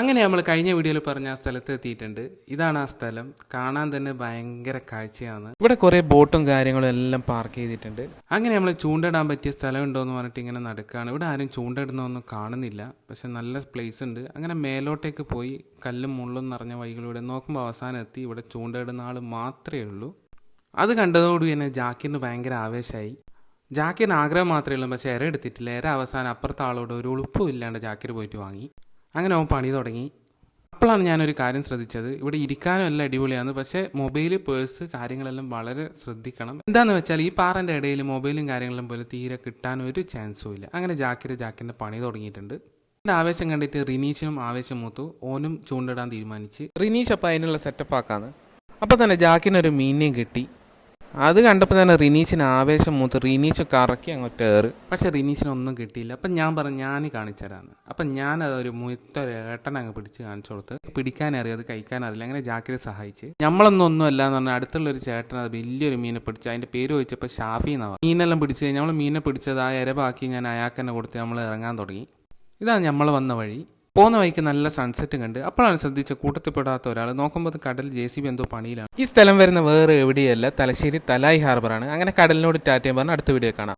അങ്ങനെ നമ്മൾ കഴിഞ്ഞ വീഡിയോയിൽ പറഞ്ഞ ആ സ്ഥലത്ത് എത്തിയിട്ടുണ്ട്. ഇതാണ് ആ സ്ഥലം. കാണാൻ തന്നെ ഭയങ്കര കാഴ്ചയാണ്. ഇവിടെ കുറേ ബോട്ടും കാര്യങ്ങളും എല്ലാം പാർക്ക് ചെയ്തിട്ടുണ്ട്. അങ്ങനെ നമ്മൾ ചൂണ്ടിടാൻ പറ്റിയ സ്ഥലം ഉണ്ടോ എന്ന് പറഞ്ഞിട്ട് ഇങ്ങനെ നടക്കുകയാണ്. ഇവിടെ ആരും ചൂണ്ടിടുന്നൊന്നും കാണുന്നില്ല, പക്ഷെ നല്ല പ്ലേസ് ഉണ്ട്. അങ്ങനെ മേലോട്ടേക്ക് പോയി കല്ലും മുള്ളും നിറഞ്ഞ വഴികളിലൂടെ നോക്കുമ്പോൾ അവസാനം എത്തി. ഇവിടെ ചൂണ്ടിടുന്ന ആൾ മാത്രമേ ഉള്ളൂ. അത് കണ്ടതോടുകൂടി തന്നെ ജാക്കിറിന് ഭയങ്കര ആവേശമായി. ജാക്കിറിന് ആഗ്രഹം മാത്രമേ ഉള്ളൂ, പക്ഷേ ഇര എടുത്തിട്ടില്ല. ഇര അവസാനം അപ്പുറത്തെ ആളോട് ഒരു ഉളുപ്പും ഇല്ലാണ്ട് ജാക്കിർ പോയിട്ട് വാങ്ങി. അങ്ങനെ അവൻ പണി തുടങ്ങി. അപ്പോഴാണ് ഞാനൊരു കാര്യം ശ്രദ്ധിച്ചത്. ഇവിടെ ഇരിക്കാനും എല്ലാം അടിപൊളിയാണ്, പക്ഷേ മൊബൈൽ, പേഴ്സ് കാര്യങ്ങളെല്ലാം വളരെ ശ്രദ്ധിക്കണം. എന്താണെന്ന് വെച്ചാൽ ഈ പാറൻ്റെ ഇടയിൽ മൊബൈലും കാര്യങ്ങളും പോലെ തീരെ കിട്ടാൻ ഒരു ചാൻസും ഇല്ല. അങ്ങനെ ജാക്കിറിൻ്റെ പണി തുടങ്ങിയിട്ടുണ്ട്. എൻ്റെ ആവേശം കണ്ടിട്ട് റിനീഷിനും ആവേശം മൂത്തു. ഓനും ചൂണ്ടിടാൻ തീരുമാനിച്ച്. റിനീഷ് അപ്പം അതിനുള്ള സെറ്റപ്പ് ആക്കാന്ന്. അപ്പോൾ തന്നെ ജാക്കിനൊരു മീനിനെയും കിട്ടി. അത് കണ്ടപ്പോൾ തന്നെ റിനീഷിന് ആവേശം മൂത്ത്. റിനീഷ് കറക്കി അങ്ങോട്ട് ഏറ്. പക്ഷെ റിനീഷിനൊന്നും കിട്ടിയില്ല. അപ്പം ഞാൻ പറഞ്ഞു ഞാൻ കാണിച്ചു തരാമെന്ന്. അപ്പം ഞാനതൊരു മുത്തൊരു ഏട്ടനങ്ങ് പിടിച്ച് കാണിച്ചു കൊടുത്ത്. പിടിക്കാനറിയാം, അത് കഴിക്കാനറിയില്ല. അങ്ങനെ ജാക്കിരെ സഹായിച്ച്. നമ്മളൊന്നും അല്ല എന്ന് പറഞ്ഞാൽ അടുത്തുള്ളൊരു ചേട്ടൻ അത് വലിയൊരു മീനെ പിടിച്ച്. അതിൻ്റെ പേര് ചോദിച്ചപ്പോൾ ഷാഫി എന്നാണ്. മീനെല്ലാം പിടിച്ച് കഴിഞ്ഞ് നമ്മൾ മീനെ പിടിച്ചത് ആ ഇരവാക്കി ഞാൻ അയാൾക്ക് തന്നെ കൊടുത്ത് നമ്മൾ ഇറങ്ങാൻ തുടങ്ങി. ഇതാണ് നമ്മൾ വന്ന വഴി. പോകുന്ന വഴിക്ക് നല്ല സൺസെറ്റ് കണ്ട്. അപ്പോഴാണ് ശ്രദ്ധിച്ച കൂട്ടത്തിൽപ്പെടാത്ത ഒരാൾ. നോക്കുമ്പോൾ കടൽ JCB എന്തോ പണിയിലാണ്. ഈ സ്ഥലം വരുന്ന വേറെ എവിടെയല്ല, തലശ്ശേരി തലായി ഹാർബറാണ്. അങ്ങനെ കടലിനോട് ടാറ്റയും പറഞ്ഞ് അടുത്ത വീഡിയോ കാണാം.